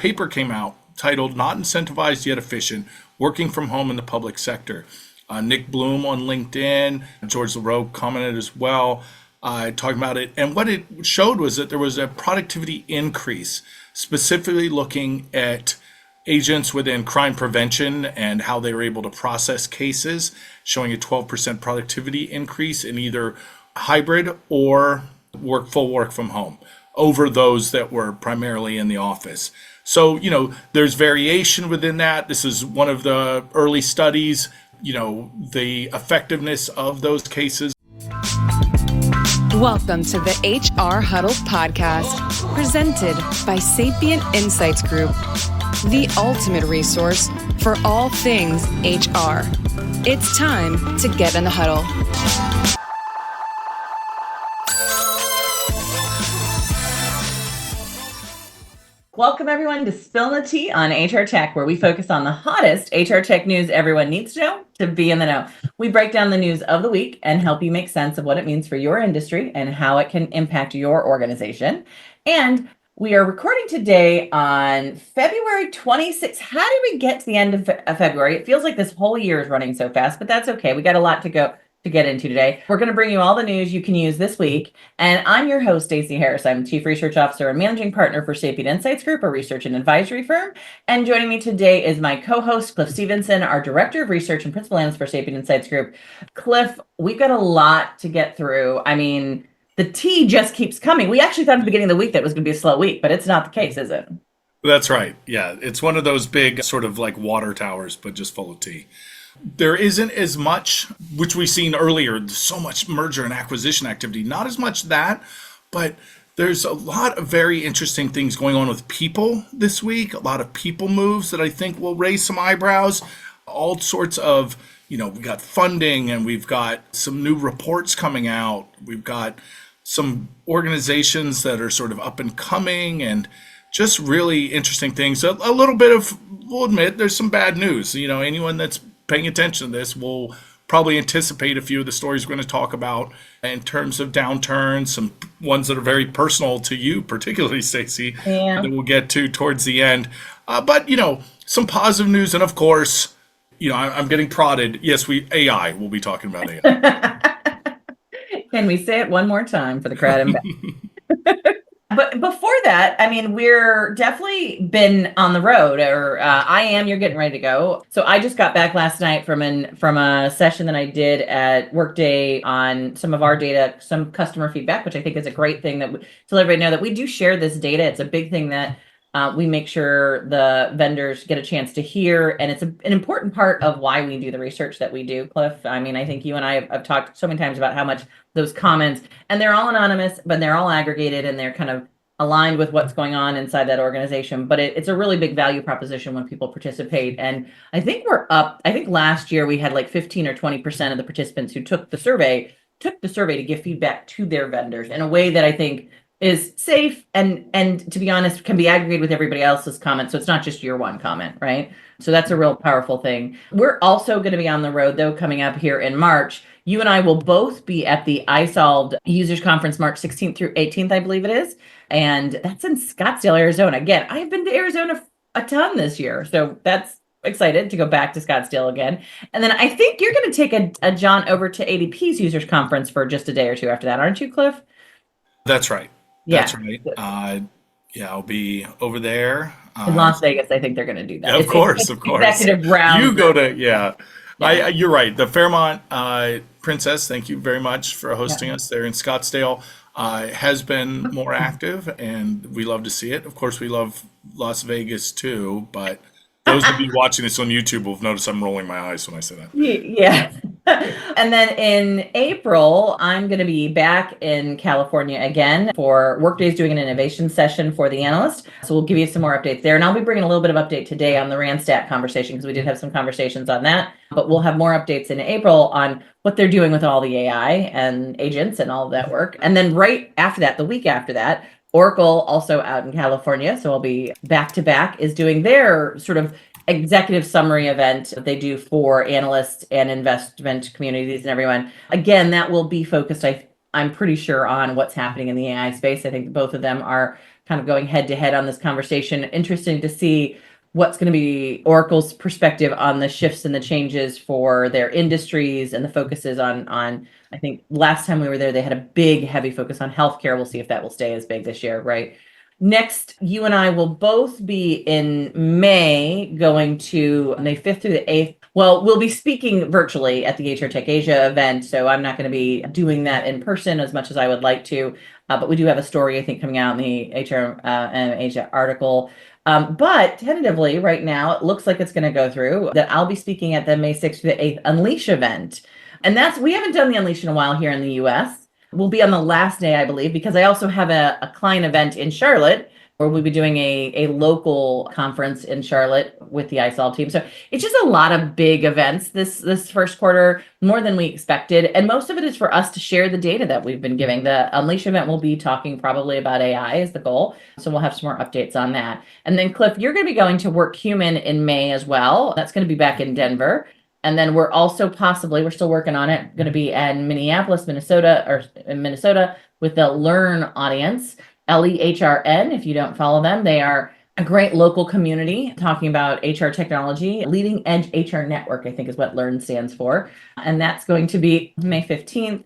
paper came out titled Not Incentivized Yet Efficient, Working from Home in the Public Sector. Nick Bloom on LinkedIn, George LaRoe commented as well, talking about it. And what it showed was that there was a productivity increase, specifically looking at agents within crime prevention and how they were able to process cases, showing a 12% productivity increase in either hybrid or full work from home over those that were primarily in the office. So, there's variation within that. This is one of the early studies, the effectiveness of those cases. Welcome to the HR Huddle podcast, presented by Sapient Insights Group, the ultimate resource for all things HR. It's time to get in the huddle. Welcome, everyone, to Spill the Tea on HR Tech, where we focus on the hottest HR tech news everyone needs to know to be in the know. We break down the news of the week and help you make sense of what it means for your industry and how it can impact your organization. And we are recording today on February 26th. How did we get to the end of February? It feels like this whole year is running so fast, but that's okay. We got a lot to get into today. We're going to bring you all the news you can use this week. And I'm your host, Stacey Harris. I'm Chief Research Officer and Managing Partner for Sapient Insights Group, a research and advisory firm. And joining me today is my co-host, Cliff Stevenson, our Director of Research and Principal Analyst for Sapient Insights Group. Cliff, we've got a lot to get through. I mean, the tea just keeps coming. We actually thought at the beginning of the week that was going to be a slow week, but it's not the case, is it? That's right. Yeah, it's one of those big sort of like water towers, but just full of tea. There isn't as much, which we've seen earlier, so much merger and acquisition activity, not as much that, but there's a lot of very interesting things going on with people this week, a lot of people moves that I think will raise some eyebrows, all sorts of, we got funding and we've got some new reports coming out. We've got some organizations that are sort of up and coming and just really interesting things. A little bit of, we'll admit, there's some bad news. Anyone that's paying attention to this will probably anticipate a few of the stories we're going to talk about in terms of downturns, some ones that are very personal to you, particularly Stacey, that we'll get to towards the end. But, some positive news. And of course, I'm getting prodded. Yes, AI, we'll be talking about AI. Can we say it one more time for the crowd in back? But before that, I mean, we're definitely been on the road, or you're getting ready to go. So I just got back last night from a session that I did at Workday on some of our data, some customer feedback, which I think is a great thing to let everybody know that we do share this data. It's a big thing that we make sure the vendors get a chance to hear. And it's an important part of why we do the research that we do, Cliff. I mean, I think you and I have talked so many times about how much those comments, and they're all anonymous, but they're all aggregated and they're kind of aligned with what's going on inside that organization. But it's a really big value proposition when people participate. And I think we're up. I think last year we had like 15 or 20% of the participants who took the survey to give feedback to their vendors in a way that I think is safe and to be honest, can be aggregated with everybody else's comments. So it's not just your one comment, right? So that's a real powerful thing. We're also going to be on the road, though, coming up here in March. You and I will both be at the iSolved Users Conference, March 16th through 18th, I believe it is. And that's in Scottsdale, Arizona. Again, I've been to Arizona a ton this year. So that's excited to go back to Scottsdale again. And then I think you're going to take a John over to ADP's Users Conference for just a day or two after that, aren't you, Cliff? That's right. Yeah. That's right. I'll be over there. In Las Vegas, I think they're going to do that. Yeah, of course. Executive round. You go to, you're right. The Fairmont Princess, thank you very much for hosting us there in Scottsdale, has been more active, and we love to see it. Of course, we love Las Vegas too, but those of you watching this on YouTube will notice I'm rolling my eyes when I say that. Yeah. And then in April, I'm going to be back in California again for Workday's doing an innovation session for the analyst. So we'll give you some more updates there. And I'll be bringing a little bit of update today on the Randstad conversation because we did have some conversations on that. But we'll have more updates in April on what they're doing with all the AI and agents and all of that work. And then right after that, the week after that, Oracle, also out in California, so I'll be back to back, is doing their sort of executive summary event that they do for analysts and investment communities and everyone. Again, that will be focused I'm pretty sure, on what's happening in the AI space. I think both of them are kind of going head to head on this conversation. Interesting to see what's going to be Oracle's perspective on the shifts and the changes for their industries and the focuses on I think last time we were there, they had a big, heavy focus on healthcare. We'll see if that will stay as big this year, right? Next, you and I will both be in May, going to May 5th through the 8th. Well, we'll be speaking virtually at the HR Tech Asia event, so I'm not going to be doing that in person as much as I would like to. But we do have a story, I think, coming out in the HR and Asia article. But tentatively, right now, it looks like it's going to go through, that I'll be speaking at the May 6th to the 8th Unleash event. And we haven't done the Unleash in a while here in the US. We'll be on the last day, I believe, because I also have a client event in Charlotte where we'll be doing a local conference in Charlotte with the ISOL team. So it's just a lot of big events this first quarter, more than we expected. And most of it is for us to share the data that we've been giving. The Unleash event will be talking probably about AI is the goal. So we'll have some more updates on that. And then Cliff, you're going to be going to WorkHuman in May as well. That's going to be back in Denver. And then we're also we're still working on it, going to be in Minneapolis, Minnesota with the Learn audience, LEHRN. If you don't follow them, they are a great local community talking about HR technology. Leading Edge HR Network, I think, is what Learn stands for. And that's going to be May 15th.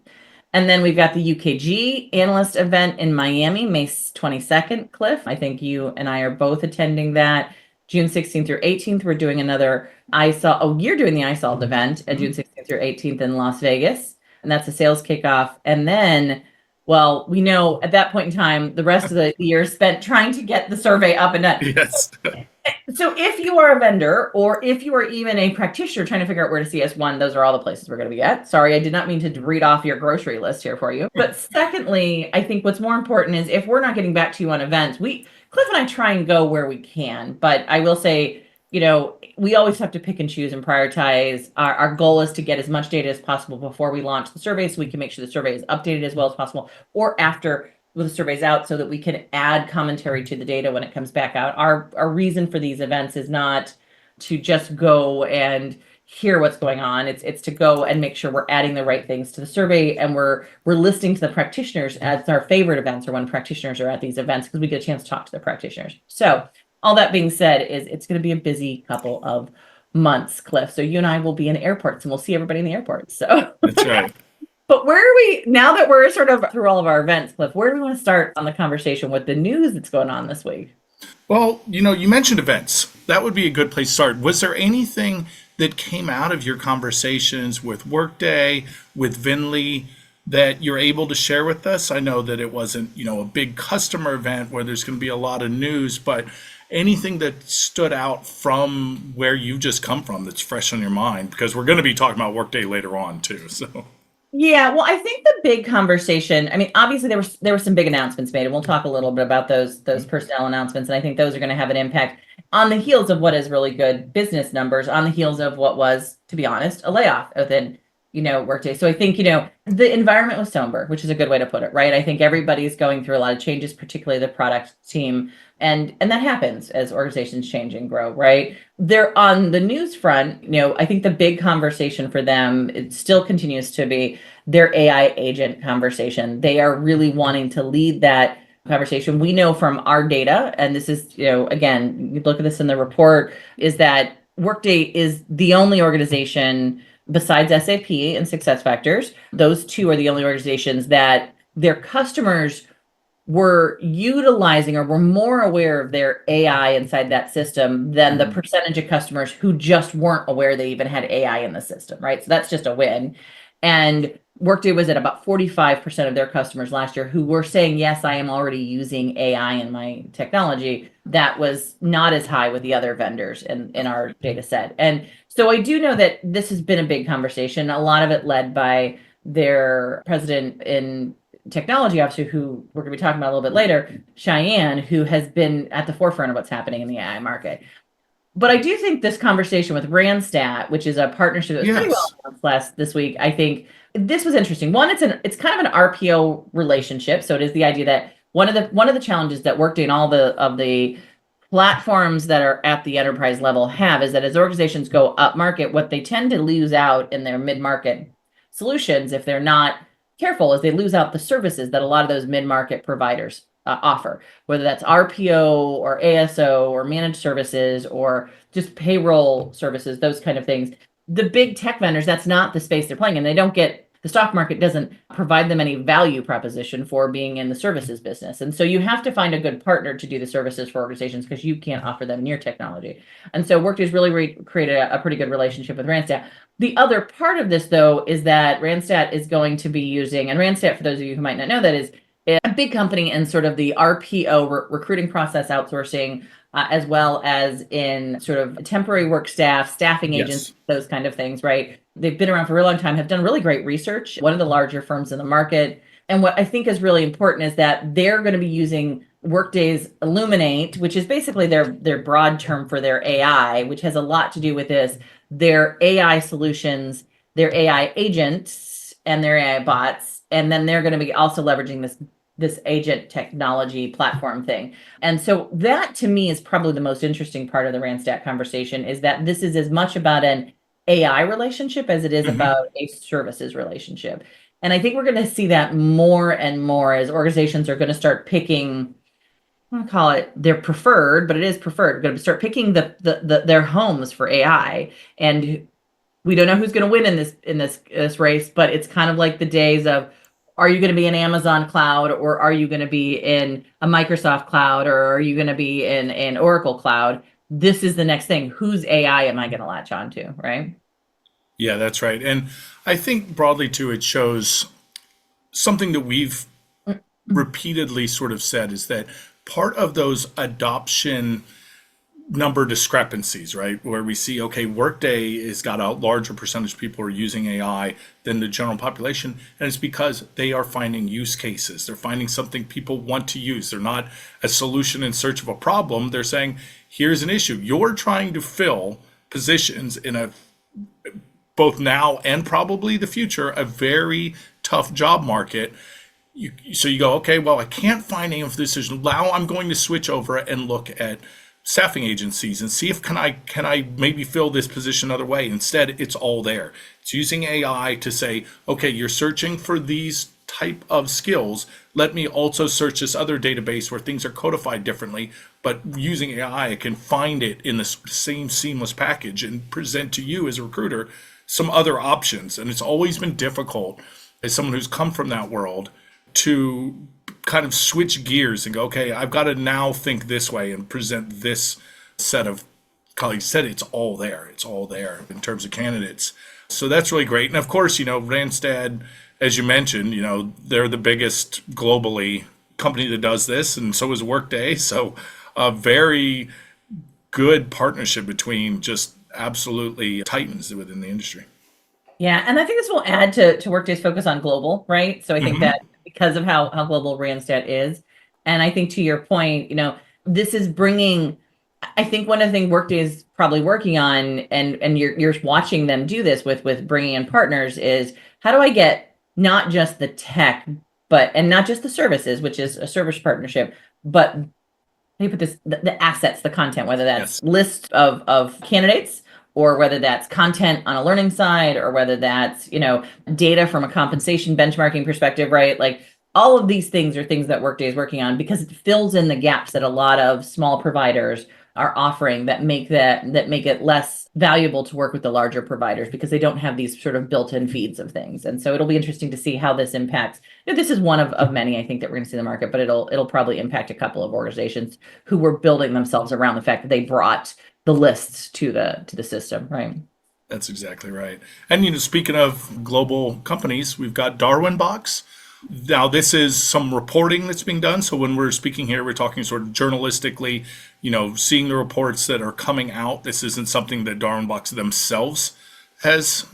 And then we've got the UKG analyst event in Miami, May 22nd, Cliff. I think you and I are both attending that. June 16th through 18th, we're doing another ISOL. Oh, you're doing the ISOL event at June 16th through 18th in Las Vegas. And that's a sales kickoff. And then, well, we know at that point in time, the rest of the year is spent trying to get the survey up and done. Yes. So if you are a vendor, or if you are even a practitioner trying to figure out where to CS1, those are all the places we're going to be at. Sorry, I did not mean to read off your grocery list here for you. But secondly, I think what's more important is if we're not getting back to you on events, Cliff and I try and go where we can. But I will say, we always have to pick and choose and prioritize. Our goal is to get as much data as possible before we launch the survey, so we can make sure the survey is updated as well as possible, or after the survey's out, so that we can add commentary to the data when it comes back out. Our reason for these events is not to just go and hear what's going on. It's to go and make sure we're adding the right things to the survey, and we're listening to the practitioners, as our favorite events are when practitioners are at these events, because we get a chance to talk to the practitioners. So all that being said, it's going to be a busy couple of months, Cliff. So you and I will be in airports, and we'll see everybody in the airports. So That's right. But where are we, now that we're sort of through all of our events, Cliff, where do we want to start on the conversation with the news that's going on this week? Well, you mentioned events. That would be a good place to start. Was there anything that came out of your conversations with Workday, with Vinley, that you're able to share with us? I know that it wasn't, a big customer event where there's going to be a lot of news, but anything that stood out from where you've just come from that's fresh on your mind? Because we're going to be talking about Workday later on too. So. Yeah, well, I think the big conversation, obviously there were some big announcements made, and we'll talk a little bit about those personnel announcements, and I think those are going to have an impact on the heels of what is really good business numbers, on the heels of what was, to be honest, a layoff within, Workday. So I think, the environment was somber, which is a good way to put it, right? I think everybody's going through a lot of changes, particularly the product team. And that happens as organizations change and grow, right? They're on the news front, I think the big conversation for them, it still continues to be their AI agent conversation. They are really wanting to lead that conversation. We know from our data, and this is, again, you look at this in the report, is that Workday is the only organization besides SAP and SuccessFactors. Those two are the only organizations that their customers were utilizing or were more aware of their AI inside that system than the percentage of customers who just weren't aware they even had AI in the system, right? So that's just a win. And Workday was at about 45% of their customers last year who were saying, yes, I am already using AI in my technology. That was not as high with the other vendors in our data set. And so I do know that this has been a big conversation, a lot of it led by their president in technology officer, who we're going to be talking about a little bit later, Sayan, who has been at the forefront of what's happening in the AI market. But I do think this conversation with Randstad, which is a partnership that was pretty well announced this week, I think this was interesting. One, it's kind of an RPO relationship. So it is the idea that one of the challenges that Workday and all of the platforms that are at the enterprise level have is that as organizations go up market, what they tend to lose out in their mid-market solutions, if they're not careful is they lose out the services that a lot of those mid-market providers offer, whether that's RPO or ASO or managed services or just payroll services, those kind of things. The big tech vendors, that's not the space they're playing in. They don't get, the stock market doesn't provide them any value proposition for being in the services business. And so you have to find a good partner to do the services for organizations because you can't offer them your technology. And so Workday's really created a pretty good relationship with Randstad. The other part of this, though, is that Randstad is going to be using, and Randstad, for those of you who might not know, that is a big company in sort of the RPO, recruiting process outsourcing, as well as in sort of temporary work staff, staffing agents, those kind of things, right? They've been around for a really long time, have done really great research, one of the larger firms in the market. And what I think is really important is that they're going to be using Workday's Illuminate, which is basically their broad term for their AI, which has a lot to do with this, their AI solutions, their AI agents, and their AI bots. And then they're going to be also leveraging this agent technology platform thing. And so that to me is probably the most interesting part of the Randstad conversation, is that this is as much about an AI relationship as it is about a services relationship. And I think we're going to see that more and more as organizations are going to start picking, I don't call it their preferred, but it is preferred. We're going to start picking their homes for AI. And we don't know who's going to win in this race, but it's kind of like the days of, are you going to be in Amazon cloud, or are you going to be in a Microsoft cloud, or are you going to be in Oracle cloud? This is the next thing. Whose AI am I going to latch onto, right? Yeah, that's right. And I think broadly too, it shows something that we've repeatedly sort of said, is that part of those adoption number discrepancies, right? Where we see, okay, Workday has got a larger percentage of people who are using AI than the general population. And it's because they are finding use cases. They're finding something people want to use. They're not a solution in search of a problem. They're saying, here's an issue. You're trying to fill positions in a, both now and probably the future, a very tough job market. So you go, okay, well, I can't find any of this. Now I'm going to switch over and look at staffing agencies and see if can I maybe fill this position another way. Instead, it's all there. It's using AI to say, okay, you're searching for these type of skills. Let me also search this other database where things are codified differently, but using AI, I can find it in the same seamless package and present to you as a recruiter some other options. And it's always been difficult as someone who's come from that world to kind of switch gears and go, okay, I've got to now think this way and present this set of colleagues. Said it's all there. It's all there in terms of candidates. So that's really great. And of course, Randstad, as you mentioned, they're the biggest globally company that does this, and so is Workday. So a very good partnership between just absolutely titans within the industry. Yeah, and I think this will add to Workday's focus on global, right? So I think that because of how global Randstad is, and I think to your point, this is bringing, I think one of the things Workday is probably working on, and you're watching them do this with bringing in partners, is how do I get not just the tech, and not just the services, which is a service partnership, but they put the assets, the content, whether that's lists of candidates, or whether that's content on a learning side, or whether that's, data from a compensation benchmarking perspective, right? Like all of these things are things that Workday is working on because it fills in the gaps that a lot of small providers are offering that make it less valuable to work with the larger providers because they don't have these sort of built-in feeds of things. And so it'll be interesting to see how this impacts. This is one of many, I think, that we're going to see in the market, but it'll probably impact a couple of organizations who were building themselves around the fact that they brought the lists to the system, right? That's exactly right. And speaking of global companies, we've got Darwinbox. Now, this is some reporting that's being done. So when we're speaking here, we're talking sort of journalistically, seeing the reports that are coming out. This isn't something that Darwinbox themselves has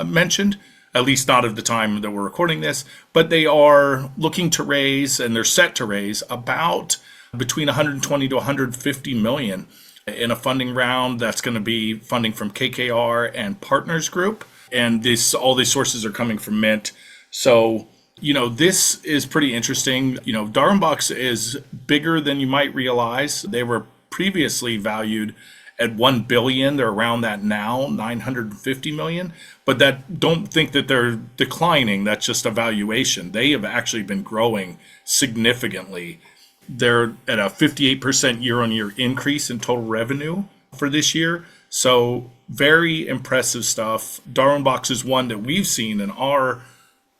mentioned, at least not at the time that we're recording this. But they are looking to raise, and they're set to raise, about between 120 to 150 million in a funding round. That's going to be funding from KKR and Partners Group. And all these sources are coming from Mint. So, this is pretty interesting. Darwinbox is bigger than you might realize. They were previously valued at 1 billion. They're around that now, 950 million. But that, don't think that they're declining. That's just a valuation. They have actually been growing significantly. They're at a 58% year-on-year increase in total revenue for this year. So very impressive stuff. Darwinbox is one that we've seen in our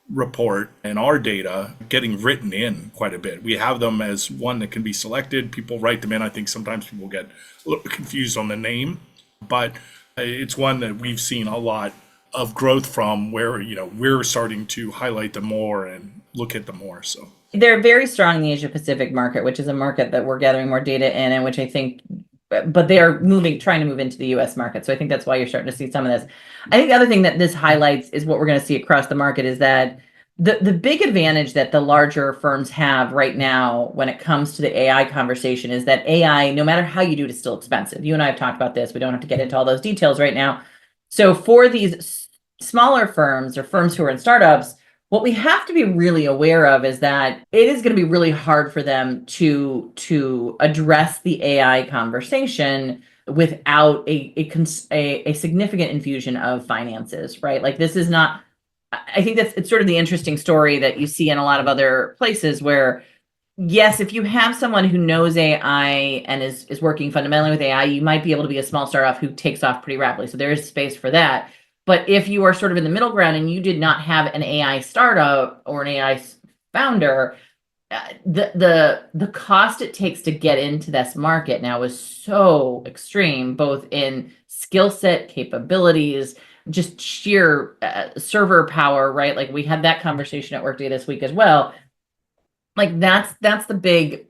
report and our data getting written in quite a bit. We have them as one that can be selected. People write them in. I think sometimes people get a little confused on the name, but it's one that we've seen a lot of growth from, where, we're starting to highlight them more and look at them more. So they're very strong in the Asia Pacific market, which is a market that we're gathering more data in, and which I think, but they are trying to move into the US market. So I think that's why you're starting to see some of this. I think the other thing that this highlights is what we're going to see across the market is that the big advantage that the larger firms have right now when it comes to the AI conversation is that AI, no matter how you do it, is still expensive. You and I have talked about this. We don't have to get into all those details right now. So for these smaller firms or firms who are in startups, what we have to be really aware of is that it is going to be really hard for them to address the AI conversation without a significant infusion of finances, right? Like, this is not, I think it's sort of the interesting story that you see in a lot of other places where, yes, if you have someone who knows AI and is working fundamentally with AI, you might be able to be a small startup who takes off pretty rapidly. So there is space for that. But if you are sort of in the middle ground and you did not have an AI startup or an AI founder, the cost it takes to get into this market now is so extreme, both in skill set, capabilities, just sheer server power, right? Like, we had that conversation at Workday this week as well. Like, that's the big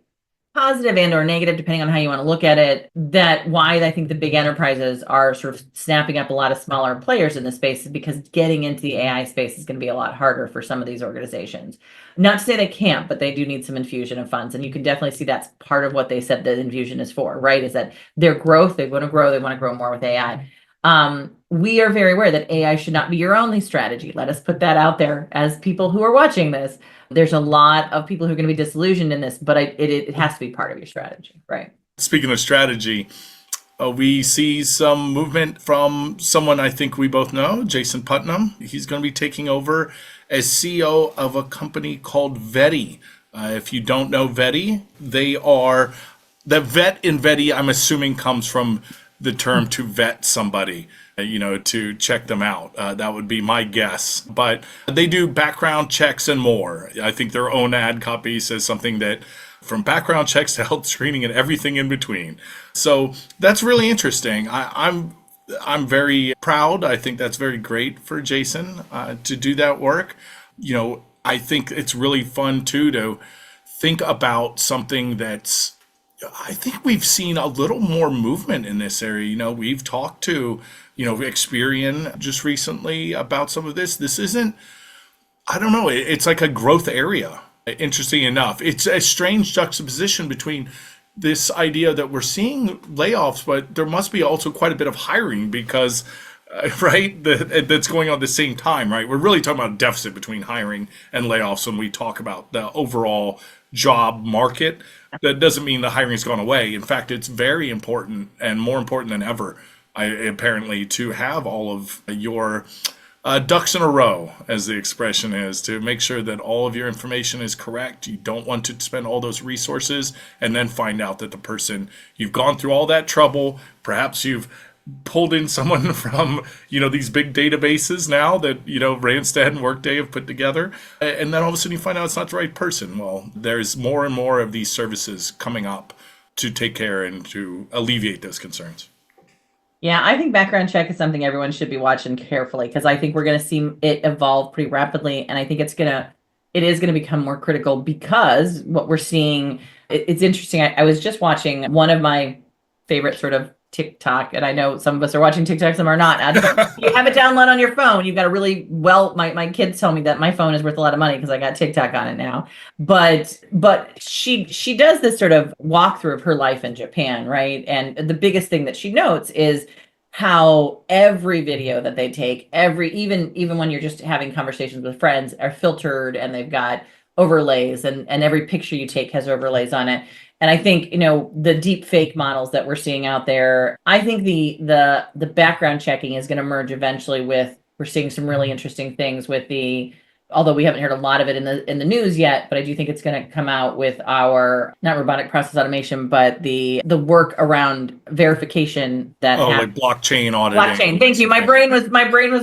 positive and or negative, depending on how you want to look at it, that why I think the big enterprises are sort of snapping up a lot of smaller players in the space, is because getting into the AI space is going to be a lot harder for some of these organizations. Not to say they can't, but they do need some infusion of funds. And you can definitely see that's part of what they said the infusion is for, right? Is that their growth, they want to grow more with AI. We are very aware that AI should not be your only strategy. Let us put that out there as people who are watching this. There's a lot of people who are going to be disillusioned in this, but it has to be part of your strategy, right? Speaking of strategy, we see some movement from someone I think we both know, Jason Putnam. He's going to be taking over as CEO of a company called Veti. If you don't know Veti, they are, the vet in Veti, I'm assuming, comes from the term to vet somebody, to check them out. That would be my guess. But they do background checks and more. I think their own ad copy says something that from background checks to health screening and everything in between. So that's really interesting. I'm very proud. I think that's very great for Jason to do that work. I think it's really fun too to think about something that's, I think we've seen a little more movement in this area. We've talked to, Experian just recently about some of this. This isn't, I don't know, it's like a growth area. Interesting enough, it's a strange juxtaposition between this idea that we're seeing layoffs, but there must be also quite a bit of hiring because, right, that's going on at the same time, right? We're really talking about a deficit between hiring and layoffs when we talk about the overall job market. That doesn't mean the hiring's gone away. In fact, it's very important and more important than ever, apparently, to have all of your ducks in a row, as the expression is, to make sure that all of your information is correct. You don't want to spend all those resources and then find out that the person, you've gone through all that trouble, perhaps you've pulled in someone from, these big databases now that, Randstad and Workday have put together. And then all of a sudden you find out it's not the right person. Well, there's more and more of these services coming up to take care and to alleviate those concerns. Yeah, I think background check is something everyone should be watching carefully, because I think we're going to see it evolve pretty rapidly. And I think it is going to become more critical, because what we're seeing, it's interesting. I was just watching one of my favorite sort of TikTok, and I know some of us are watching TikTok, some are not. You have it download on your phone. You've got a really my kids tell me that my phone is worth a lot of money because I got TikTok on it now. But she does this sort of walkthrough of her life in Japan, right? And the biggest thing that she notes is how every video that they take, even when you're just having conversations with friends, are filtered, and they've got overlays, and every picture you take has overlays on it. And I think, the deep fake models that we're seeing out there, I think the background checking is going to merge eventually with, we're seeing some really interesting things with although we haven't heard a lot of it in the news yet, but I do think it's going to come out with our, not robotic process automation, but the work around verification that like blockchain auditing. Blockchain. Thank you. My brain was.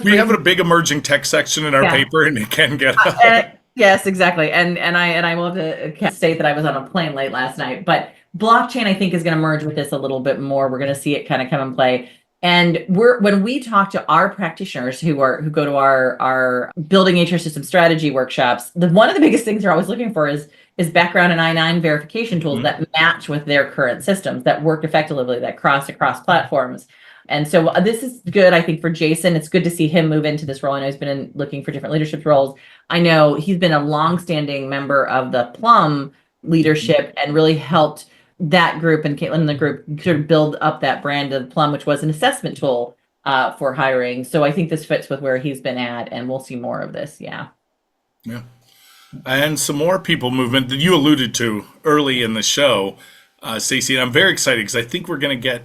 We have a big emerging tech section in our paper, and it can get. Yes, exactly. And I will have to state that I was on a plane late last night. But blockchain, I think, is going to merge with this a little bit more. We're going to see it kind of come and play. And when we talk to our practitioners who go to our building HR system strategy workshops, one of the biggest things they're always looking for is background and I-9 verification tools that match with their current systems, that work effectively, that cross across platforms. And so this is good, I think, for Jason. It's good to see him move into this role. I know he's been looking for different leadership roles. I know he's been a longstanding member of the Plum leadership and really helped that group and Caitlin and the group sort of build up that brand of Plum, which was an assessment tool for hiring. So I think this fits with where he's been at, and we'll see more of this. Yeah. And some more people movement that you alluded to early in the show, Stacey. And I'm very excited because I think we're going to get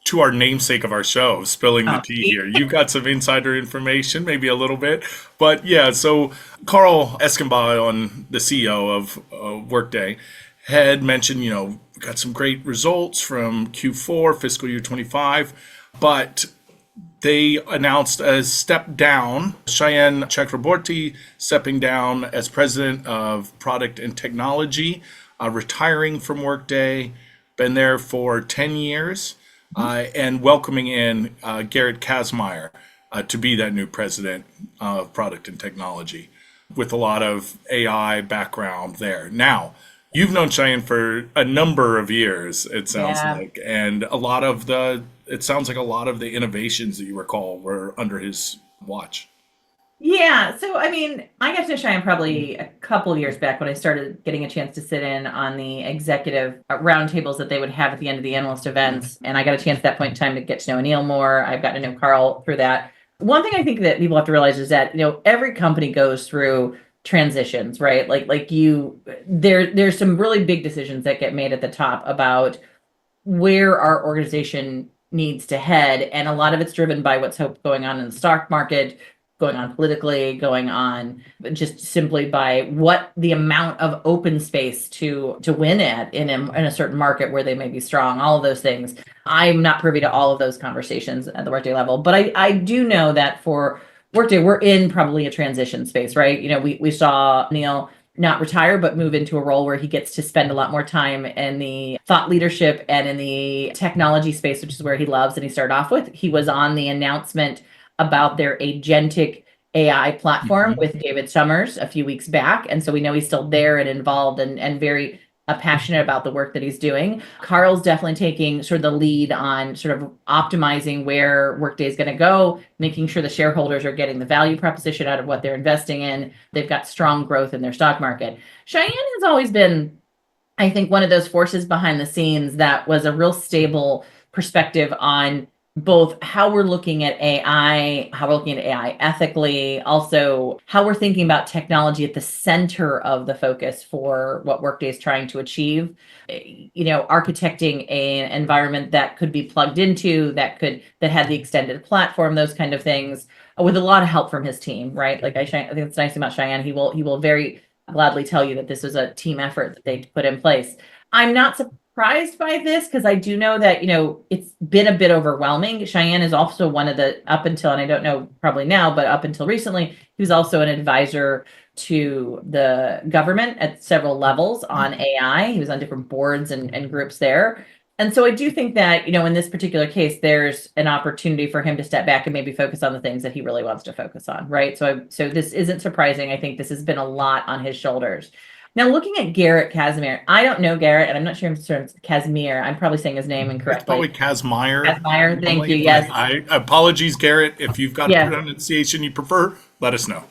to our namesake of our show, spilling the tea here. You've got some insider information, maybe a little bit. But yeah, so Carl Eskenbaugh, the CEO of Workday, had mentioned, got some great results from Q4, fiscal year 25, but they announced a step down. Sayan Chakrobarty stepping down as president of product and technology, retiring from Workday, been there for 10 years. And welcoming in Garrit Kazmaier to be that new president of product and technology with a lot of AI background there. Now, you've known Sayan for a number of years, it sounds like, and it sounds like a lot of the innovations that you recall were under his watch. Yeah. So, I mean, I got to know Sayan probably a couple of years back when I started getting a chance to sit in on the executive roundtables that they would have at the end of the analyst events. And I got a chance at that point in time to get to know Anil more. I've gotten to know Carl through that. One thing I think that people have to realize is that, every company goes through transitions, right? There's some really big decisions that get made at the top about where our organization needs to head. And a lot of it's driven by what's going on in the stock market, going on politically, going on just simply by what the amount of open space to win at in a certain market where they may be strong, all of those things. I'm not privy to all of those conversations at the Workday level, but I do know that for Workday, we're in probably a transition space, right? We saw Neil not retire, but move into a role where he gets to spend a lot more time in the thought leadership and in the technology space, which is where he loves. And he started off with, he was on the announcement about their agentic AI platform with David Summers a few weeks back. And so we know he's still there and involved and very passionate about the work that he's doing. Carl's definitely taking sort of the lead on sort of optimizing where Workday is going to go, making sure the shareholders are getting the value proposition out of what they're investing in. They've got strong growth in their stock market. Sayan has always been, I think, one of those forces behind the scenes that was a real stable perspective on both how we're looking at AI, how we're looking at AI ethically, also how we're thinking about technology at the center of the focus for what Workday is trying to achieve. Architecting an environment that could be plugged into, that had the extended platform, those kind of things, with a lot of help from his team, right? I think it's nice about Sayan. He will very gladly tell you that this was a team effort that they put in place. I'm not surprised by this because I do know that, it's been a bit overwhelming. Sayan is also one of the, up until, and I don't know probably now, but up until recently, he was also an advisor to the government at several levels on AI. He was on different boards and groups there. And so I do think that, in this particular case, there's an opportunity for him to step back and maybe focus on the things that he really wants to focus on, right? So this isn't surprising. I think this has been a lot on his shoulders. Now, looking at Garrit Kazmaier, I don't know Garrit, and I'm not sure if it's Kazmaier. I'm probably saying his name incorrectly. It's probably Kazmaier. Kazmaier, thank you, yes. Apologies, Garrit. If you've got a pronunciation you prefer, let us know.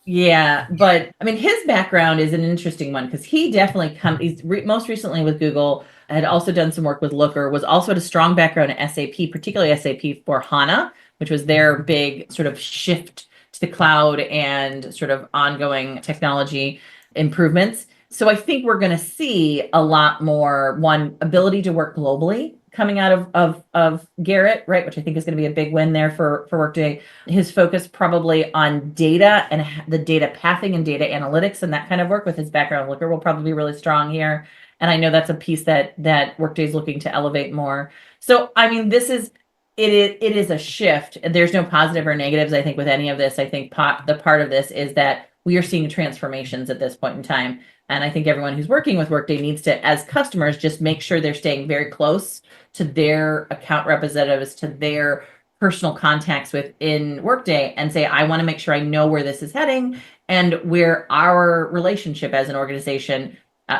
Yeah, but I mean, his background is an interesting one because he definitely he's most recently with Google, had also done some work with Looker, was also had a strong background in SAP, particularly SAP for HANA, which was their big sort of shift to the cloud and sort of ongoing technology. improvements. So I think we're going to see a lot more, one, ability to work globally coming out of Garrit, right? Which I think is going to be a big win there for Workday. His focus probably on data and the data pathing and data analytics and that kind of work with his background Looker will probably be really strong here. And I know that's a piece that Workday is looking to elevate more. So, I mean, it is a shift. There's no positive or negatives, I think, with any of this. I think the part of this is that we are seeing transformations at this point in time. And I think everyone who's working with Workday needs to, as customers, just make sure they're staying very close to their account representatives, to their personal contacts within Workday, and say, I want to make sure I know where this is heading and where our relationship as an organization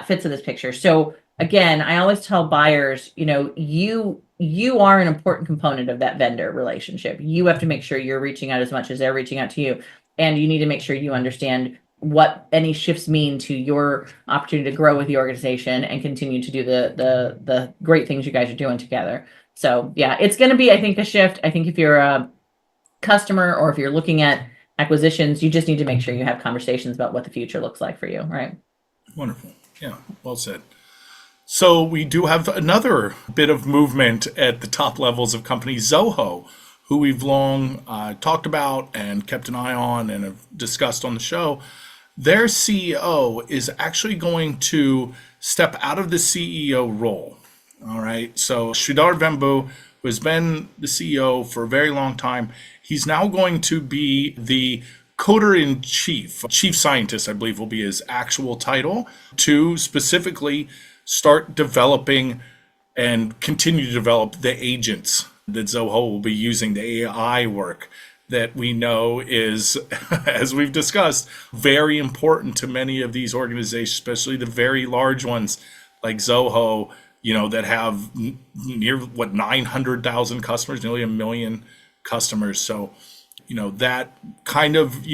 fits in this picture. So again, I always tell buyers, you are an important component of that vendor relationship. You have to make sure you're reaching out as much as they're reaching out to you. And you need to make sure you understand what any shifts mean to your opportunity to grow with the organization and continue to do the great things you guys are doing together. So yeah, it's going to be, I think, a shift. I think if you're a customer or if you're looking at acquisitions, you just need to make sure you have conversations about what the future looks like for you, right? Wonderful. Yeah, well said. So we do have another bit of movement at the top levels of companies, Zoho, who we've long talked about and kept an eye on and have discussed on the show. Their CEO is actually going to step out of the CEO role. All right. So Sridhar Vembu, who has been the CEO for a very long time, he's now going to be the coder-in-chief. Chief scientist, I believe, will be his actual title, to specifically start developing and continue to develop the agents that Zoho will be using, the AI work that we know is, as we've discussed, very important to many of these organizations, especially the very large ones like Zoho, that have near 900,000 customers, nearly 1 million customers. So, that kind of,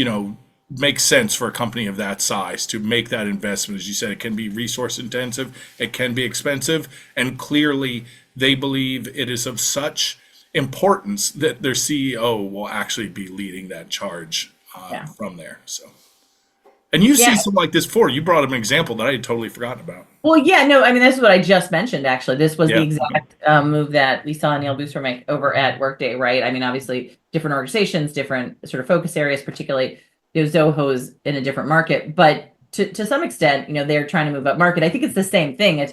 makes sense for a company of that size to make that investment. As you said, it can be resource intensive, it can be expensive, and clearly they believe it is of such importance that their CEO will actually be leading that charge from there. So, and you see something like this before. You brought up an example that I had totally forgotten about. Well, yeah, no, I mean, this is what I just mentioned, actually. This was the exact move that we saw Neil Booster make over at Workday, right? I mean, obviously, different organizations, different sort of focus areas, particularly, Zoho's in a different market. But to some extent, they're trying to move up market. I think it's the same thing.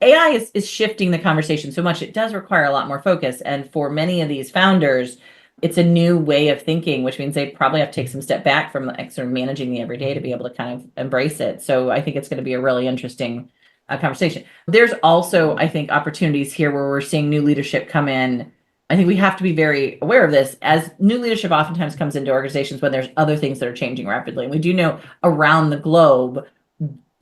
AI is shifting the conversation so much. It does require a lot more focus. And for many of these founders, it's a new way of thinking, which means they probably have to take some step back from sort of managing the everyday to be able to kind of embrace it. So I think it's going to be a really interesting conversation. There's also, I think, opportunities here where we're seeing new leadership come in. I think we have to be very aware of this, as new leadership oftentimes comes into organizations when there's other things that are changing rapidly. And we do know around the globe,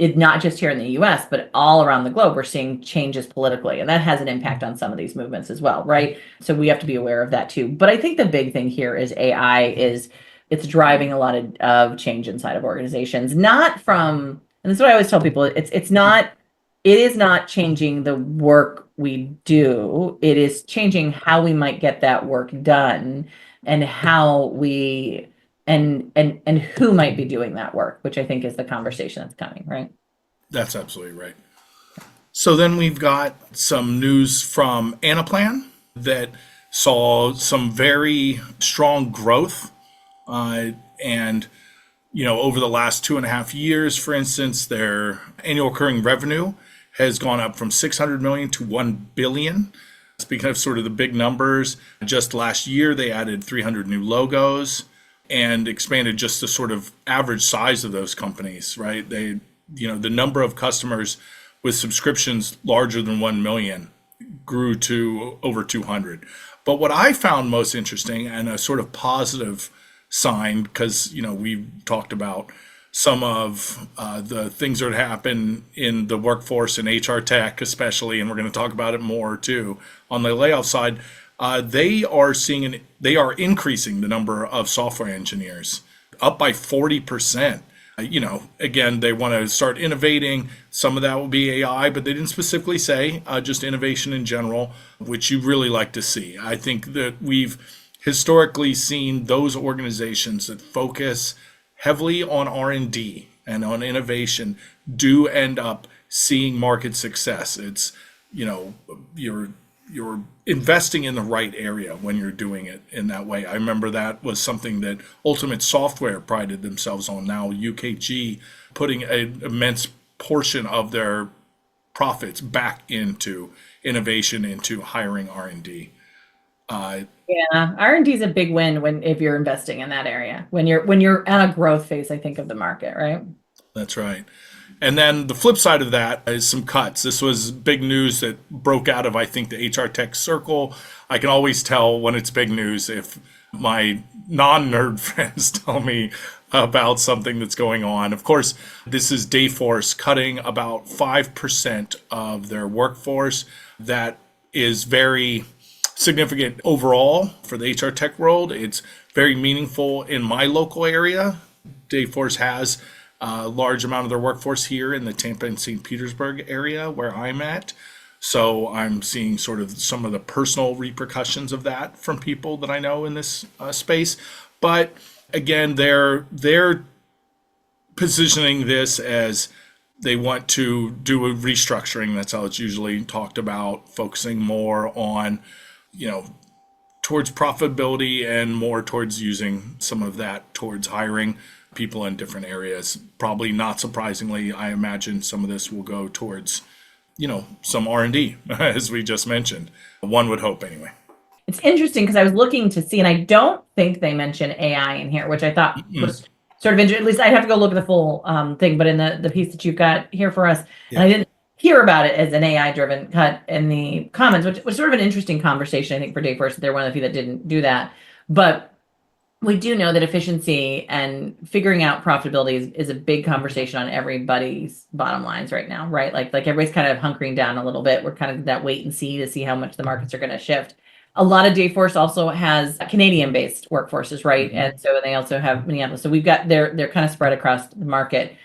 not just here in the US, but all around the globe, we're seeing changes politically. And that has an impact on some of these movements as well, right? So we have to be aware of that too. But I think the big thing here is it's driving a lot of change inside of organizations, and this is what I always tell people, it is not changing the work we do. It is changing how we might get that work done and how we and who might be doing that work, which I think is the conversation that's coming, right? That's absolutely right. So then we've got some news from Anaplan that saw some very strong growth. And, over the last 2.5 years, for instance, their annual recurring revenue has gone up from 600 million to 1 billion. Speaking of sort of the big numbers, just last year, they added 300 new logos and expanded just the sort of average size of those companies, right? The number of customers with subscriptions larger than 1 million grew to over 200. But what I found most interesting and a sort of positive sign, because, we talked about some of the things that happen in the workforce and HR tech especially, and we're going to talk about it more too on the layoff side. They are increasing the number of software engineers up by 40%. Again, they want to start innovating. Some of that will be AI, but they didn't specifically say just innovation in general, which you really like to see. I think that we've historically seen those organizations that focus heavily on R&D and on innovation do end up seeing market success. It's, you're investing in the right area when you're doing it in that way. I remember that was something that Ultimate Software prided themselves on. Now UKG putting an immense portion of their profits back into innovation, into hiring R&D. Yeah, R&D is a big win if you're investing in that area. When you're on a growth phase, I think, of the market, right? That's right. And then the flip side of that is some cuts. This was big news that broke out of, I think, the HR tech circle. I can always tell when it's big news if my non-nerd friends tell me about something that's going on. Of course, this is Dayforce cutting about 5% of their workforce. That is very significant overall for the HR tech world. It's very meaningful in my local area. Dayforce has a large amount of their workforce here in the Tampa and St. Petersburg area where I'm at. So I'm seeing sort of some of the personal repercussions of that from people that I know in this space. But again, they're positioning this as they want to do a restructuring. That's how it's usually talked about, focusing more on, towards profitability and more towards using some of that towards hiring people in different areas. Probably not surprisingly, I imagine some of this will go towards, some R&D, as we just mentioned. One would hope anyway. It's interesting because I was looking to see, and I don't think they mention AI in here, which I thought was sort of interesting. At least I'd have to go look at the full thing, but in the piece that you've got here for us, and I didn't hear about it as an AI-driven cut in the comments, which was sort of an interesting conversation, I think, for Dayforce. They're one of the few that didn't do that. But we do know that efficiency and figuring out profitability is a big conversation on everybody's bottom lines right now, right? Like everybody's kind of hunkering down a little bit. We're kind of that wait and see to see how much the markets are going to shift. A lot of Dayforce also has Canadian-based workforces, right? And so they also have Minneapolis. So we've got they're kind of spread across the market.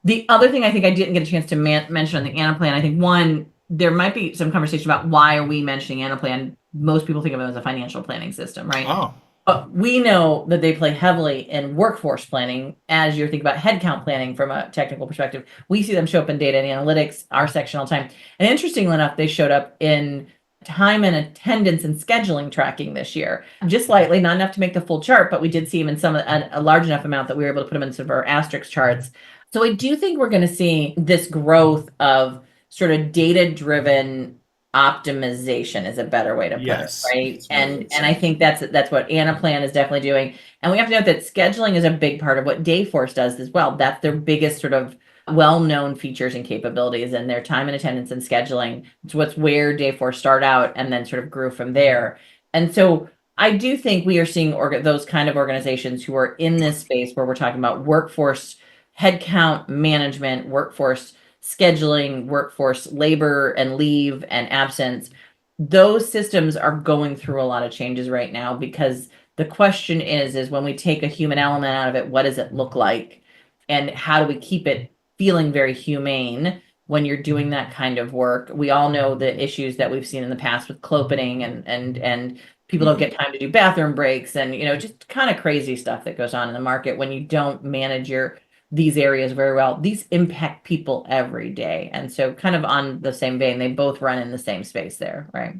The other thing I think I didn't get a chance to mention on the Anaplan, I think one, there might be some conversation about why are we mentioning Anaplan. Most people think of it as a financial planning system, right? Oh. But we know that they play heavily in workforce planning as you're thinking about headcount planning from a technical perspective. We see them show up in data and analytics, our section all the time. And interestingly enough, they showed up in time and attendance and scheduling tracking this year. Just slightly, not enough to make the full chart, but we did see them in a large enough amount that we were able to put them in some of our asterisk charts. So I do think we're going to see this growth of sort of data-driven optimization is a better way to put it, right? And I think that's what Anaplan is definitely doing. And we have to note that scheduling is a big part of what Dayforce does as well. That's their biggest sort of well-known features and capabilities, and their time and attendance and scheduling. It's where Dayforce started out and then sort of grew from there. And so I do think we are seeing those kind of organizations who are in this space where we're talking about workforce headcount management, workforce scheduling, workforce labor and leave and absence. Those systems are going through a lot of changes right now, because the question is when we take a human element out of it, what does it look like? And how do we keep it feeling very humane when you're doing that kind of work? We all know the issues that we've seen in the past with clopening and people don't get time to do bathroom breaks and, just kind of crazy stuff that goes on in the market when you don't manage these areas very well. These impact people every day. And so kind of on the same vein, they both run in the same space there, right?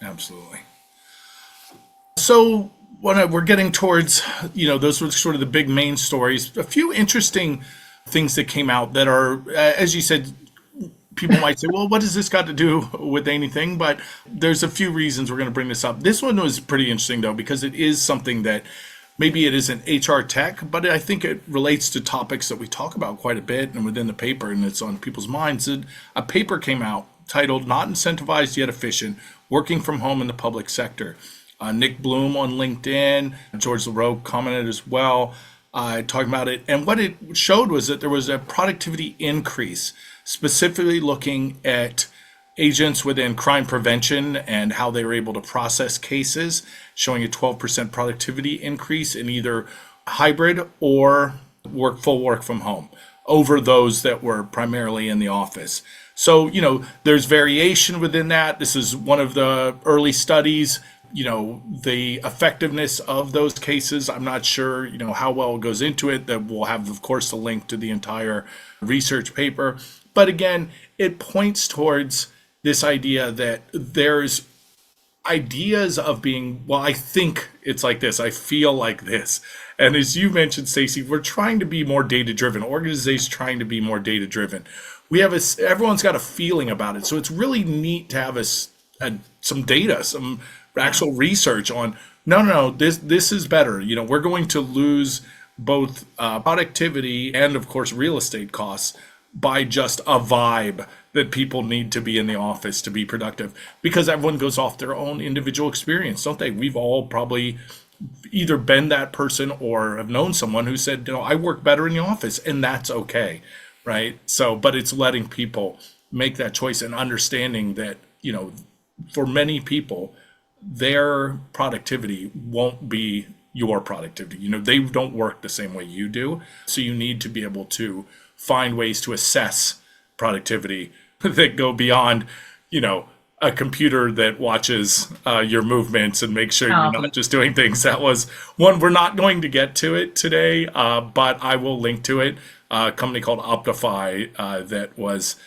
Absolutely. So when we're getting towards, those were sort of the big main stories. A few interesting things that came out that are, as you said, people might say, well, what does this got to do with anything? But there's a few reasons we're going to bring this up. This one was pretty interesting, though, because it is something that maybe it isn't HR tech, but I think it relates to topics that we talk about quite a bit and within the paper, and it's on people's minds. A paper came out titled "Not Incentivized Yet Efficient, Working from Home in the Public Sector." Nick Bloom on LinkedIn, George LaRoe commented as well, talking about it. And what it showed was that there was a productivity increase, specifically looking at agents within crime prevention and how they were able to process cases, showing a 12% productivity increase in either hybrid or full work from home over those that were primarily in the office. So, there's variation within that. This is one of the early studies, The effectiveness of those cases, I'm not sure, how well it goes into it. That we'll have, of course, the link to the entire research paper. But again, it points towards this idea that there's ideas of being, well, I think it's like this, I feel like this. And as you mentioned, Stacey, we're trying to be more data driven. Organizations trying to be more data driven. Everyone's got a feeling about it. So it's really neat to have some data, some actual research on, no, this is better. We're going to lose both productivity and, of course, real estate costs by just a vibe that people need to be in the office to be productive, because everyone goes off their own individual experience, don't they? We've all probably either been that person or have known someone who said, I work better in the office, and that's okay, right? So, but it's letting people make that choice and understanding that, for many people, their productivity won't be your productivity. They don't work the same way you do. So you need to be able to find ways to assess productivity that go beyond, a computer that watches your movements and makes sure you're not just doing things. That was one. We're not going to get to it today, but I will link to it. A company called Optify that was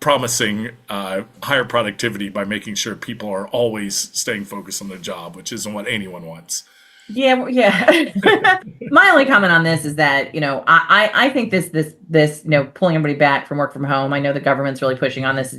promising higher productivity by making sure people are always staying focused on their job, which isn't what anyone wants. Yeah. My only comment on this is that, I think this, pulling everybody back from work from home. I know the government's really pushing on this.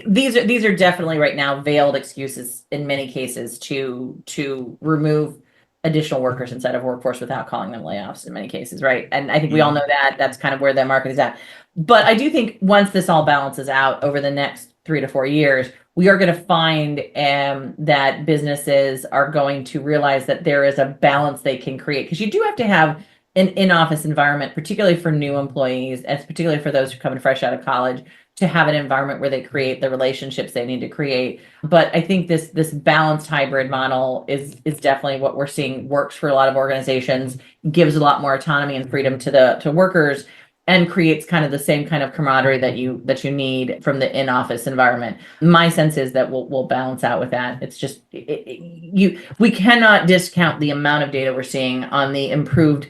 These are definitely right now veiled excuses in many cases to remove additional workers inside of workforce without calling them layoffs in many cases, right? And I think we all know that that's kind of where the market is at. But I do think once this all balances out over the next 3 to 4 years, we are going to find that businesses are going to realize that there is a balance they can create, because you do have to have an in-office environment, particularly for new employees, and particularly for those who come in fresh out of college, to have an environment where they create the relationships they need to create. But I think this balanced hybrid model is definitely what we're seeing works for a lot of organizations, gives a lot more autonomy and freedom to workers, and creates kind of the same kind of camaraderie that you need from the in-office environment. My sense is that we'll balance out with that. It's just we cannot discount the amount of data we're seeing on the improved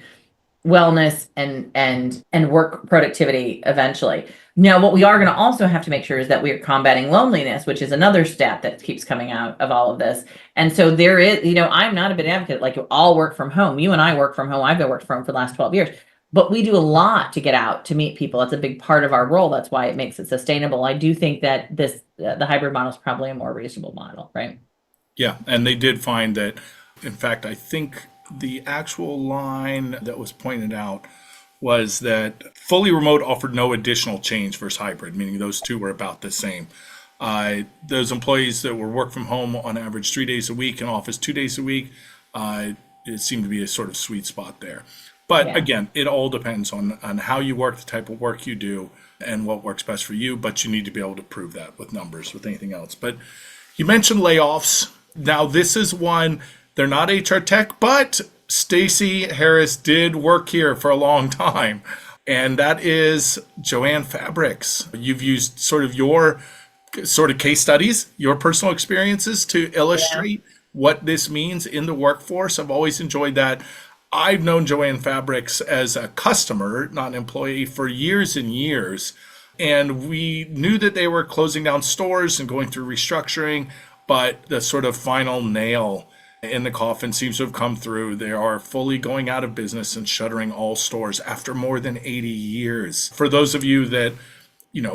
wellness and work productivity eventually. Now, what we are going to also have to make sure is that we are combating loneliness, which is another stat that keeps coming out of all of this. And so there is, I'm not a big advocate, like you all work from home. You and I work from home. I've been working from home for the last 12 years. But we do a lot to get out to meet people. It's a big part of our role. That's why it makes it sustainable. I do think that the hybrid model is probably a more reasonable model, right? Yeah, and they did find that, in fact, I think the actual line that was pointed out was that fully remote offered no additional change versus hybrid, meaning those two were about the same. Those employees that were work from home on average 3 days a week and office 2 days a week, it seemed to be a sort of sweet spot there. But again, it all depends on how you work, the type of work you do, and what works best for you. But you need to be able to prove that with numbers, with anything else. But you mentioned layoffs. Now, this is one, they're not HR tech, but Stacey Harris did work here for a long time. And that is Jo-Ann Fabrics. You've used sort of your case studies, your personal experiences to illustrate what this means in the workforce. I've always enjoyed that. I've known Jo-Ann Fabrics as a customer, not an employee, for years and years. And we knew that they were closing down stores and going through restructuring, but the sort of final nail in the coffin seems to have come through. They are fully going out of business and shuttering all stores after more than 80 years. For those of you that,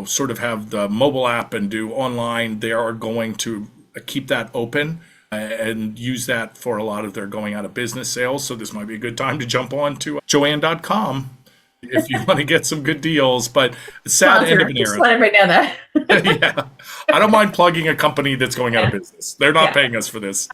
sort of have the mobile app and do online, they are going to keep that open and use that for a lot of their going out of business sales. So this might be a good time to jump on to joann.com if you want to get some good deals. But sad end of an era. Just let everybody know that. Yeah, I don't mind plugging a company that's going out of business. They're not paying us for this.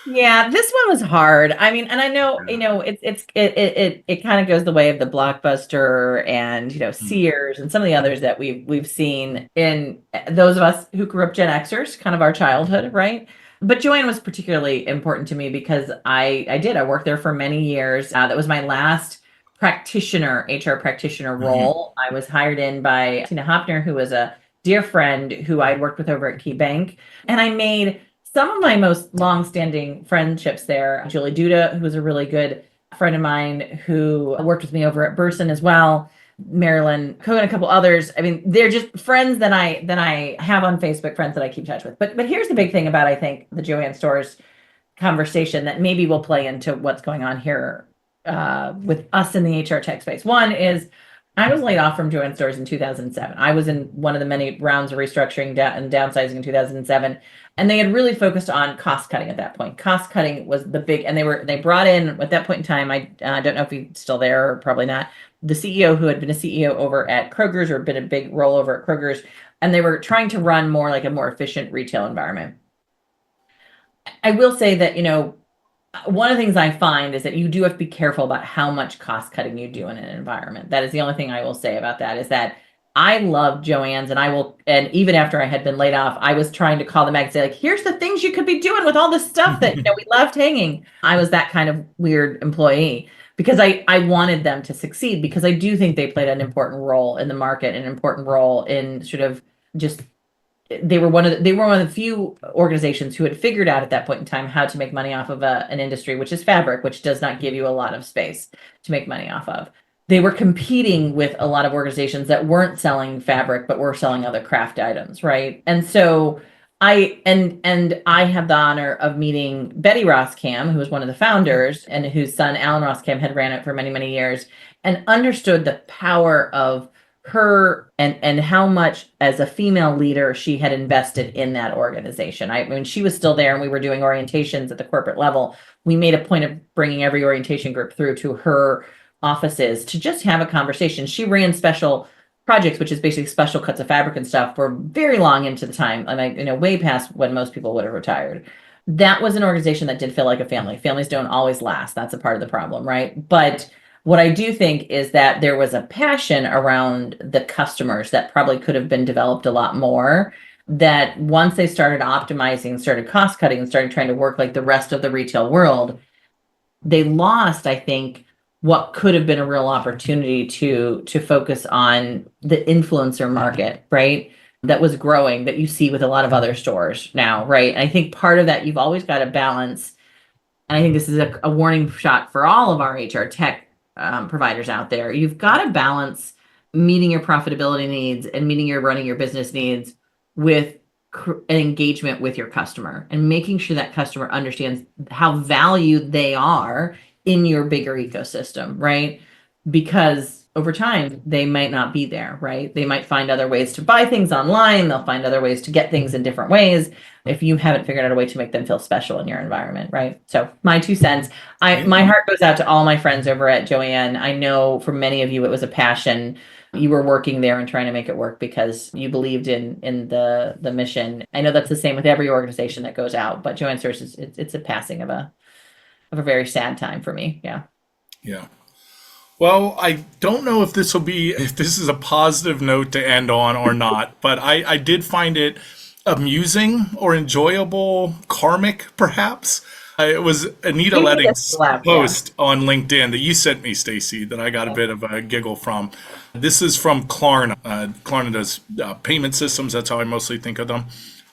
Yeah, this one was hard. I mean, and I know, it kind of goes the way of the Blockbuster and, Sears and some of the others that we've seen in those of us who grew up Gen Xers, kind of our childhood, right? But Jo-Ann was particularly important to me because I worked there for many years. That was my last HR practitioner role. I was hired in by Tina Hopner, who was a dear friend who I'd worked with over at KeyBank. And I made some of my most long-standing friendships there, Julie Duda, who was a really good friend of mine who worked with me over at Burson as well, Marilyn Cohen, a couple others. I mean, they're just friends that I have on Facebook, friends that I keep in touch with. But here's the big thing about, I think, the Joann Stores conversation that maybe will play into what's going on here with us in the HR tech space. One is I was laid off from Joann Stores in 2007. I was in one of the many rounds of restructuring and downsizing in 2007. And they had really focused on cost cutting at that point. Cost cutting was the big, and they brought in at that point in time, I don't know if he's still there or probably not, the CEO who had been a CEO over at Kroger's or been a big rollover at Kroger's. And they were trying to run more like a more efficient retail environment. I will say that, one of the things I find is that you do have to be careful about how much cost cutting you do in an environment. That is the only thing I will say about that, is that I love Joann's, and even after I had been laid off, I was trying to call them back and say, like, here's the things you could be doing with all this stuff that we left hanging. I was that kind of weird employee because I wanted them to succeed, because I do think they played an important role in the market, an important role in sort of just, they were one of the few organizations who had figured out at that point in time how to make money off of an industry, which is fabric, which does not give you a lot of space to make money off of. They were competing with a lot of organizations that weren't selling fabric, but were selling other craft items, right? And so I have the honor of meeting Betty Roskam, who was one of the founders and whose son, Alan Roskam, had ran it for many, many years, and understood the power of her and how much as a female leader she had invested in that organization. I mean, she was still there and we were doing orientations at the corporate level. We made a point of bringing every orientation group through to her offices to just have a conversation. She ran special projects, which is basically special cuts of fabric and stuff, for very long into the time, and way past when most people would have retired. That was an organization that did feel like a family. Families don't always last. That's a part of the problem, right? But what I do think is that there was a passion around the customers that probably could have been developed a lot more, that once they started optimizing, started cost cutting, and started trying to work like the rest of the retail world, they lost, I think, what could have been a real opportunity to focus on the influencer market, right? That was growing, that you see with a lot of other stores now, right? And I think part of that, you've always got to balance, and I think this is a warning shot for all of our HR tech providers out there. You've got to balance meeting your profitability needs and meeting your running your business needs with an engagement with your customer, and making sure that customer understands how valued they are in your bigger ecosystem, right? Because over time, they might not be there, right? They might find other ways to buy things online. They'll find other ways to get things in different ways if you haven't figured out a way to make them feel special in your environment, right? So my 2 cents, my heart goes out to all my friends over at Joann. I know for many of you, it was a passion. You were working there and trying to make it work because you believed in the mission. I know that's the same with every organization that goes out, but Joann Stores, it's a passing of a very sad time for me. Yeah. Yeah. Well, I don't know if this is a positive note to end on or not, but I did find it amusing or enjoyable, karmic perhaps. It was Anita Letting's post on LinkedIn that you sent me, Stacey, that I got a bit of a giggle from. This is from Klarna. Klarna does payment systems. That's how I mostly think of them,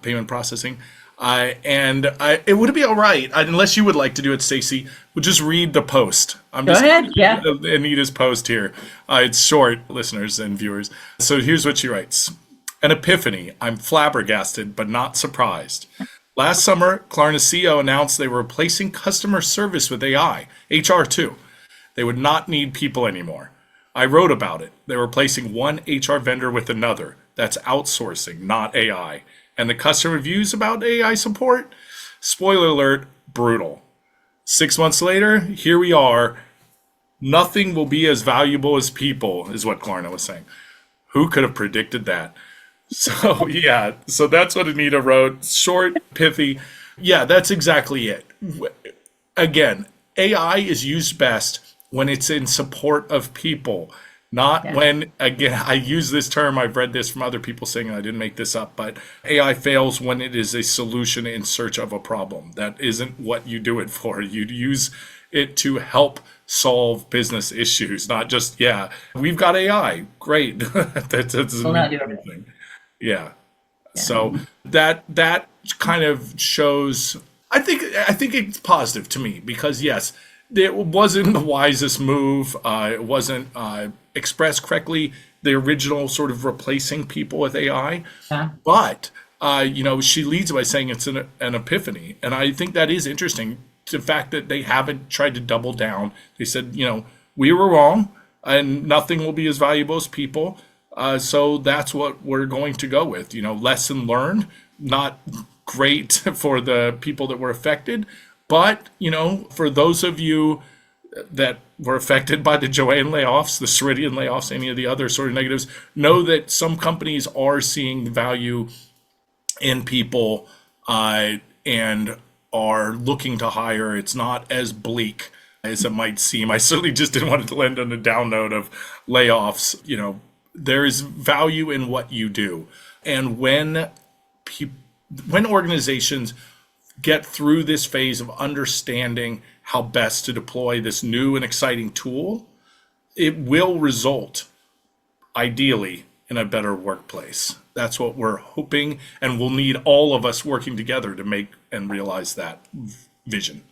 payment processing. It would be all right, unless you would like to do it, Stacey. We'll just read the post. Go ahead, yeah. Anita's post here. It's short, listeners and viewers. So here's what she writes. An epiphany. I'm flabbergasted, but not surprised. Last summer, Klarna's CEO announced they were replacing customer service with AI, HR too. They would not need people anymore. I wrote about it. They're replacing one HR vendor with another. That's outsourcing, not AI. And the customer reviews about AI support? Spoiler alert, brutal. 6 months later, here we are. Nothing will be as valuable as people, is what Klarna was saying. Who could have predicted that? So, yeah, so that's what Anita wrote. Short, pithy. Yeah, that's exactly it. Again, AI is used best when it's in support of people. Not when, again, I use this term, I've read this from other people saying, I didn't make this up, but AI fails when it is a solution in search of a problem. That isn't what you do it for. You'd use it to help solve business issues, not just, we've got AI, great. That's we'll not do everything. Yeah. So that kind of shows. I think it's positive to me because yes, it wasn't the wisest move. It wasn't expressed correctly. The original sort of replacing people with AI, but she leads by saying it's an epiphany, and I think that is interesting. The fact that they haven't tried to double down. They said, we were wrong, and nothing will be as valuable as people. So that's what we're going to go with. Lesson learned. Not great for the people that were affected, but for those of you that were affected by the Joanne layoffs, the Ceridian layoffs, any of the other sort of negatives, know that some companies are seeing the value in people and are looking to hire. It's not as bleak as it might seem. I certainly just didn't want it to end on a down note of layoffs. There is value in what you do. And when organizations get through this phase of understanding how best to deploy this new and exciting tool, it will result, ideally, in a better workplace. That's what we're hoping, and we'll need all of us working together to make and realize that vision.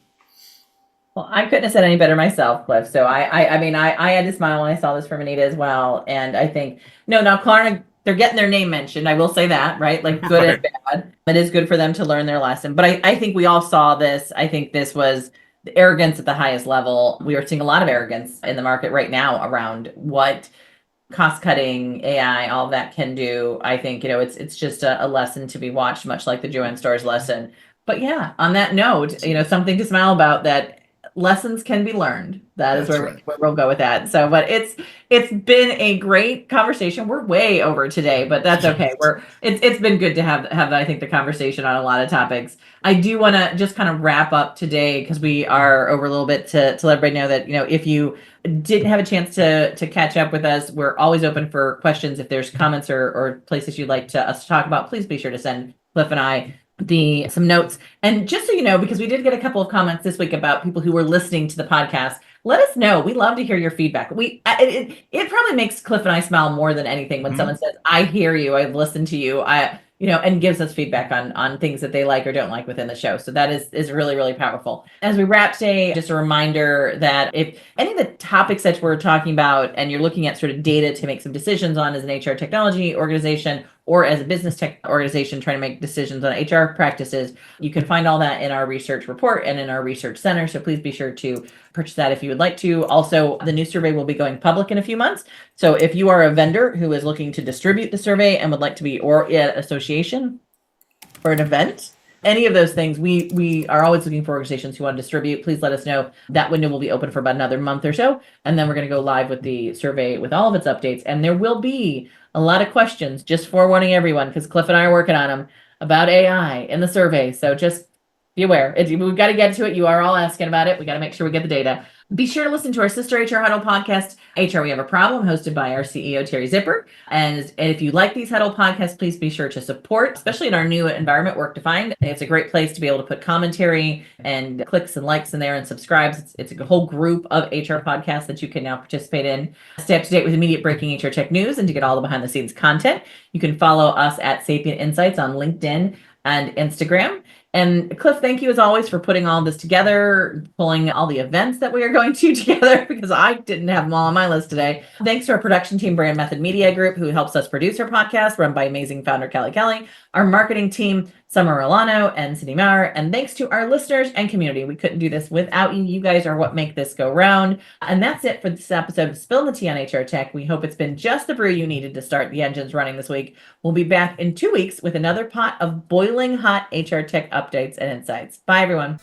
Well, I couldn't have said any better myself, Cliff. So I had to smile when I saw this from Anita as well. And I think, now Klarna, they're getting their name mentioned. I will say that, right? Like good and bad. It is good for them to learn their lesson. But I think we all saw this. I think this was the arrogance at the highest level. We are seeing a lot of arrogance in the market right now around what cost-cutting, AI, all of that can do. I think, it's just a lesson to be watched, much like the Joanne Starr's lesson. But yeah, on that note, something to smile about, that lessons can be learned. That is where we'll go with that. So, but it's been a great conversation. We're way over today, but that's okay. It's been good to have I think the conversation on a lot of topics. I do want to just kind of wrap up today because we are over a little bit to let everybody know that if you didn't have a chance to catch up with us, we're always open for questions. If there's comments or places you'd like us to talk about, please be sure to send Cliff and I some notes. And just so you know, because we did get a couple of comments this week about people who were listening to the podcast, let us know. We love to hear your feedback. It probably makes Cliff and I smile more than anything when someone says, I hear you, I've listened to you, and gives us feedback on things that they like or don't like within the show. So that is really, really powerful. As we wrap today, just a reminder that if any of the topics that we're talking about and you're looking at sort of data to make some decisions on as an HR technology organization or as a business tech organization trying to make decisions on HR practices, you can find all that in our research report and in our research center. So please be sure to purchase that if you would like to. Also, the new survey will be going public in a few months. So if you are a vendor who is looking to distribute the survey and would like to be, or an association or an event, any of those things, we are always looking for organizations who want to distribute. Please let us know. That window will be open for about another month or so. And then we're going to go live with the survey with all of its updates. And there will be a lot of questions, just forewarning everyone, because Cliff and I are working on them, about AI in the survey. So just be aware. We've got to get to it. You are all asking about it. We got to make sure we get the data. Be sure to listen to our sister HR Huddle podcast, HR We Have a Problem, hosted by our CEO, Terry Zipper. And if you like these Huddle podcasts, please be sure to support, especially in our new environment, Work Defined. It's a great place to be able to put commentary and clicks and likes in there and subscribes. It's a whole group of HR podcasts that you can now participate in. Stay up to date with immediate breaking HR tech news and to get all the behind the scenes content. You can follow us at Sapient Insights on LinkedIn and Instagram. And Cliff, thank you as always for putting all this together, pulling all the events that we are going to together, because I didn't have them all on my list today. Thanks to our production team, Brand Method Media Group, who helps us produce our podcast, run by amazing founder Kelly, our marketing team, Summer Rolano and Cindy Maurer, and thanks to our listeners and community. We couldn't do this without you. You guys are what make this go round. And that's it for this episode of Spill the Tea on HR Tech. We hope it's been just the brew you needed to start the engines running this week. We'll be back in 2 weeks with another pot of boiling hot HR Tech updates and insights. Bye, everyone.